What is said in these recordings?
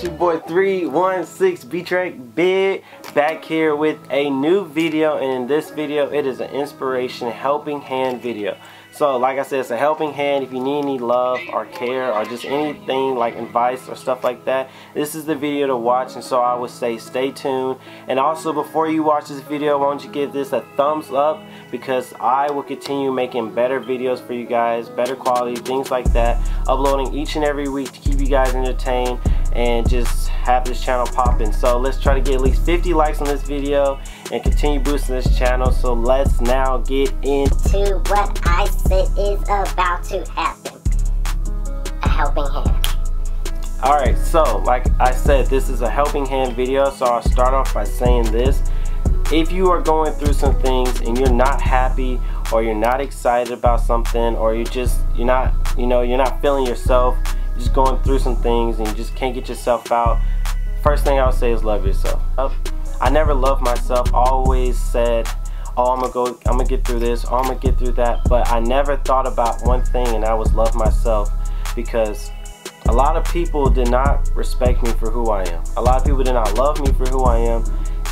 It's your boy 316 B-Track Big, back here with a new video, and in this video it is an inspiration helping hand video. So like I said, it's a helping hand if you need any love or care or just anything like advice or stuff like that. This is the video to watch, and so I would say stay tuned. And also, before you watch this video, why don't you give this a thumbs up, because I will continue making better videos for you guys, better quality, things like that, uploading each and every week to keep you guys entertained and just have this channel popping. So let's try to get at least 50 likes on this video and continue boosting this channel. So let's now get into what I said is about to happen. A helping hand. Alright, so like I said, this is a helping hand video, so I'll start off by saying this. If you are going through some things and you're not happy, or you're not excited about something, or you're not feeling yourself, you're just going through some things and you just can't get yourself out, first thing I would say is love yourself. I never loved myself. I always said, oh, I'm gonna get through this, or I'm gonna get through that, but I never thought about one thing, and that was love myself. Because a lot of people did not respect me for who I am. A lot of people did not love me for who I am,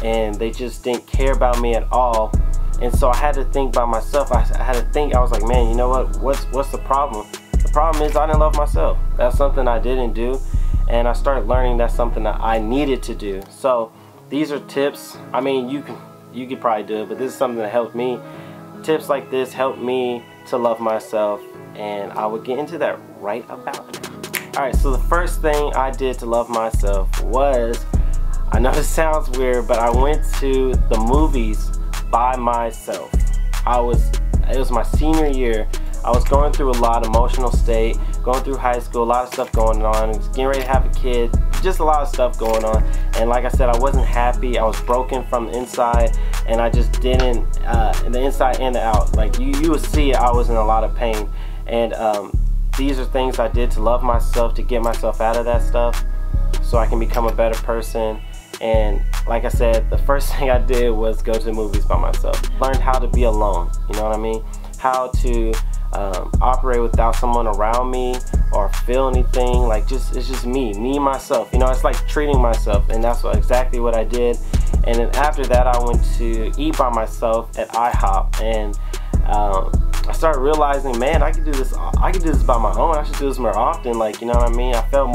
and they just didn't care about me at all. And so I had to think by myself. I had to think. I was like, man, you know what? What's the problem? The problem is I didn't love myself. That's something I didn't do, and I started learning that's something that I needed to do. So these are tips. I mean, you could probably do it, but this is something that helped me. Tips like this helped me to love myself, and I will get into that right about now. Alright, so the first thing I did to love myself was, I know this sounds weird, but I went to the movies by myself. It was my senior year. I was going through a lot, emotional state, going through high school, a lot of stuff going on, getting ready to have a kid, just a lot of stuff going on. And like I said, I wasn't happy. I was broken from the inside, and I just didn't, the inside and the out. Like you would see, I was in a lot of pain. And these are things I did to love myself, to get myself out of that stuff, so I can become a better person. And like I said, the first thing I did was go to the movies by myself. Learned how to be alone, you know what I mean? How to operate without someone around me or feel anything. Like it's just me, myself. You know, it's like treating myself, and that's exactly what I did. And then after that, I went to eat by myself at IHOP, and I started realizing, man, I could do this by my own. I should do this more often. Like, you know what I mean? I felt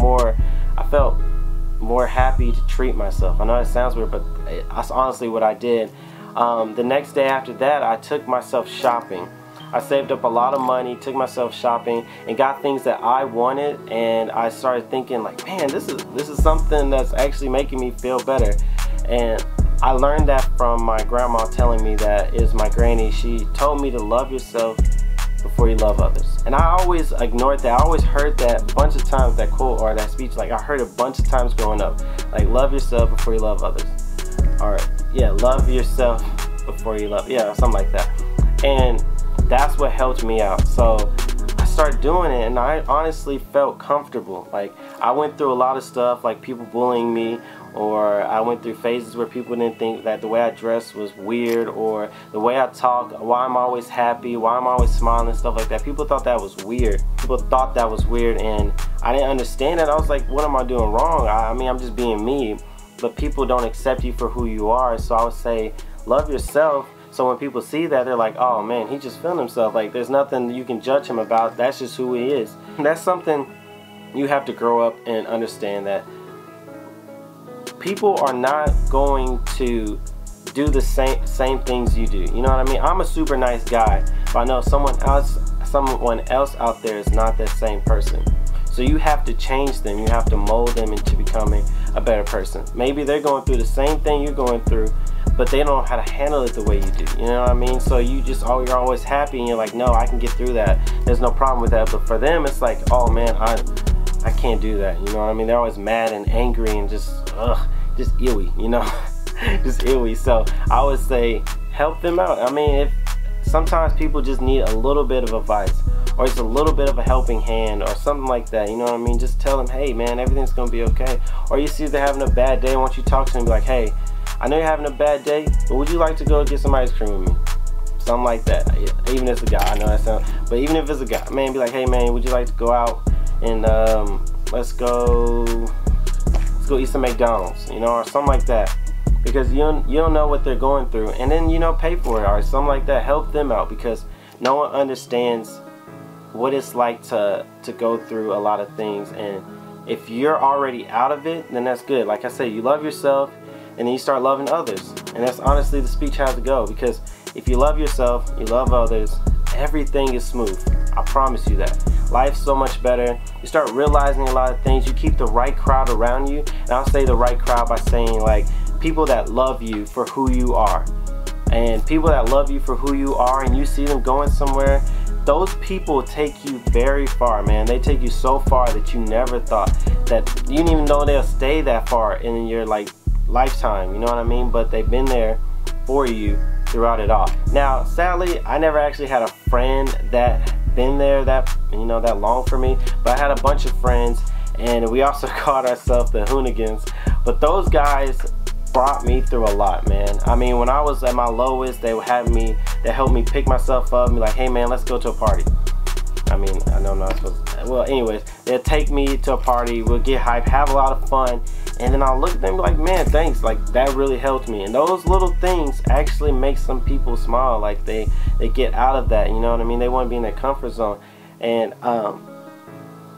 more happy to treat myself. I know it sounds weird, but that's honestly what I did. The next day after that, I took myself shopping. I saved up a lot of money, took myself shopping, and got things that I wanted. And I started thinking, like, man, this is something that's actually making me feel better. And I learned that from my grandma telling me that. Is my granny. She told me to love yourself before you love others. And I always ignored that. I always heard that a bunch of times, that quote or that speech. Like, I heard a bunch of times growing up. Like, love yourself before you love others. Alright, yeah, love yourself before you love, yeah, something like that. And that's what helped me out. So I started doing it, and I honestly felt comfortable. Like, I went through a lot of stuff, like people bullying me, or I went through phases where people didn't think that the way I dressed was weird, or the way I talk, why I'm always happy, why I'm always smiling and stuff like that. People thought that was weird. People thought that was weird, and I didn't understand it. I was like, what am I doing wrong? I mean, I'm just being me. But people don't accept you for who you are. So I would say, love yourself. So when people see that, they're like, oh man, he just feeling himself. Like, there's nothing you can judge him about. That's just who he is. And that's something you have to grow up and understand, that people are not going to do the same things you do. You know what I mean? I'm a super nice guy, but I know someone else out there is not that same person. So you have to change them. You have to mold them into becoming a better person. Maybe they're going through the same thing you're going through, but they don't know how to handle it the way you do. You know what I mean? So you're always happy, and you're like, no, I can get through that. There's no problem with that. But for them, it's like, oh man, I can't do that. You know what I mean? They're always mad and angry and just ill-y, you know, just ill-y. So I would say, help them out. I mean, sometimes people just need a little bit of advice, or just a little bit of a helping hand, or something like that. You know what I mean? Just tell them, hey man, everything's gonna be okay. Or you see they're having a bad day, once you talk to them, be like, hey, I know you're having a bad day, but would you like to go get some ice cream with me? Something like that. Even if it's a guy, I know that sounds, but even if it's a guy, man, be like, hey man, would you like to go out and let's go let's go eat some McDonald's, you know, or something like that. Because you don't know what they're going through, and then, you know, pay for it or something like that. Help them out, because no one understands what it's like to go through a lot of things. And if you're already out of it, then that's good. Like I said, you love yourself, and then you start loving others. And that's honestly the speech has to go, because if you love yourself, you love others, everything is smooth. I promise you that. Life's so much better. You start realizing a lot of things. You keep the right crowd around you, and I'll say the right crowd by saying, like, people that love you for who you are. And people that love you for who you are, and you see them going somewhere, those people take you very far, man. They take you so far that you never thought, that you didn't even know they'll stay that far in your like lifetime, you know what I mean? But they've been there for you throughout it all. Now, sadly, I never actually had a friend that been there that, you know, that long for me, but I had a bunch of friends, and we also called ourselves the Hoonigans. But those guys brought me through a lot, man. I mean, when I was at my lowest, they helped me pick myself up and be like, hey man, let's go to a party. I mean, I know I'm not supposed to, well, anyways, they'll take me to a party, we'll get hyped, have a lot of fun, and then I'll look at them and be like, man, thanks, like, that really helped me. And those little things actually make some people smile, like they get out of that, you know what I mean? They want to be in their comfort zone. And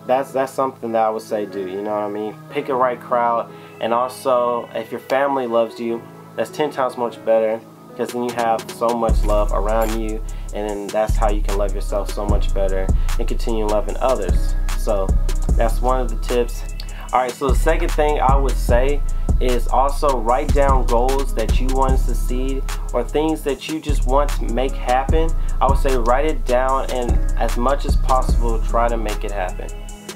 that's something that I would say do, you know what I mean? Pick a right crowd. And also, if your family loves you, that's 10 times much better, because then you have so much love around you, and then that's how you can love yourself so much better and continue loving others. So that's one of the tips. Alright, so the second thing I would say is also write down goals that you want to succeed, or things that you just want to make happen. I would say write it down, and as much as possible try to make it happen.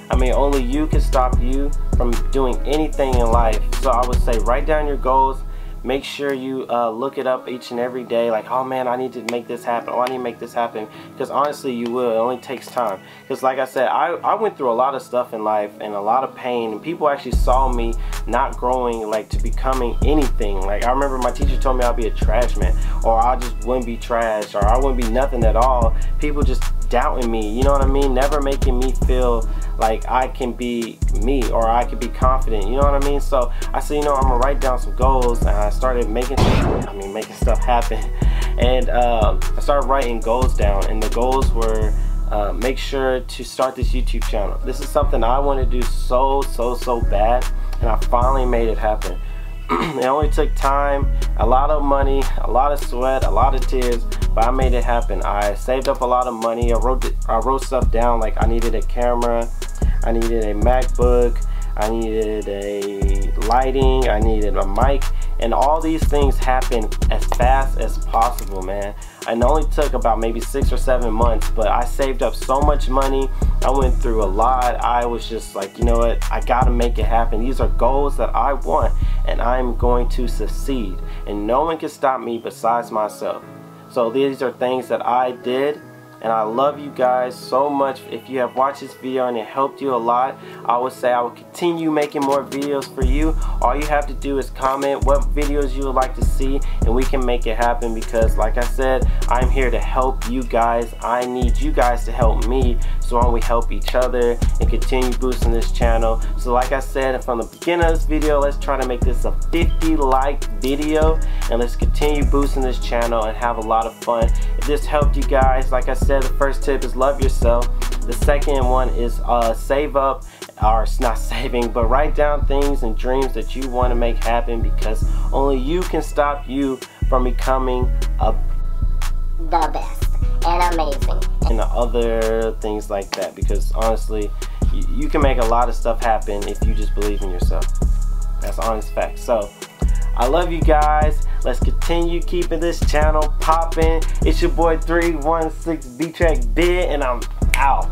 I mean, only you can stop you from doing anything in life. So I would say write down your goals. Make sure you look it up each and every day, like, oh man, I need to make this happen, oh, I need to make this happen, because honestly you will. It only takes time, because like I said, I went through a lot of stuff in life and a lot of pain, and people actually saw me not growing, like, to becoming anything. Like, I remember my teacher told me I'd be a trash man, or I just wouldn't be trash, or I wouldn't be nothing at all. People just doubting me, you know what I mean? Never making me feel like I can be me, or I can be confident, you know what I mean? So I said, you know, I'm gonna write down some goals, and I started making stuff happen. And I started writing goals down, and the goals were make sure to start this YouTube channel. This is something I want to do so bad, and I finally made it happen. It only took time, a lot of money, a lot of sweat, a lot of tears, but I made it happen. I saved up a lot of money. I wrote stuff down, like I needed a camera, I needed a MacBook, I needed a lighting, I needed a mic, and all these things happened as fast as possible, man. And it only took about maybe 6 or 7 months, but I saved up so much money. I went through a lot. I was just like, you know what, I gotta make it happen. These are goals that I want, and I'm going to succeed, and no one can stop me besides myself. So these are things that I did, and I love you guys so much. If you have watched this video and it helped you a lot, I would say I will continue making more videos for you. All you have to do is comment what videos you would like to see, and we can make it happen, because like I said, I'm here to help you guys. I need you guys to help me, so on we help each other and continue boosting this channel. So like I said from the beginning of this video, let's try to make this a 50 like video, and let's continue boosting this channel and have a lot of fun. If this helped you guys, like I said, the first tip is love yourself. The second one is save up, or it's not saving, but write down things and dreams that you want to make happen, because only you can stop you from becoming the best and amazing, and the other things like that. Because honestly, you can make a lot of stuff happen if you just believe in yourself. That's honest fact. So I love you guys. Let's continue keeping this channel popping. It's your boy 316 B-Track Bid, and I'm out.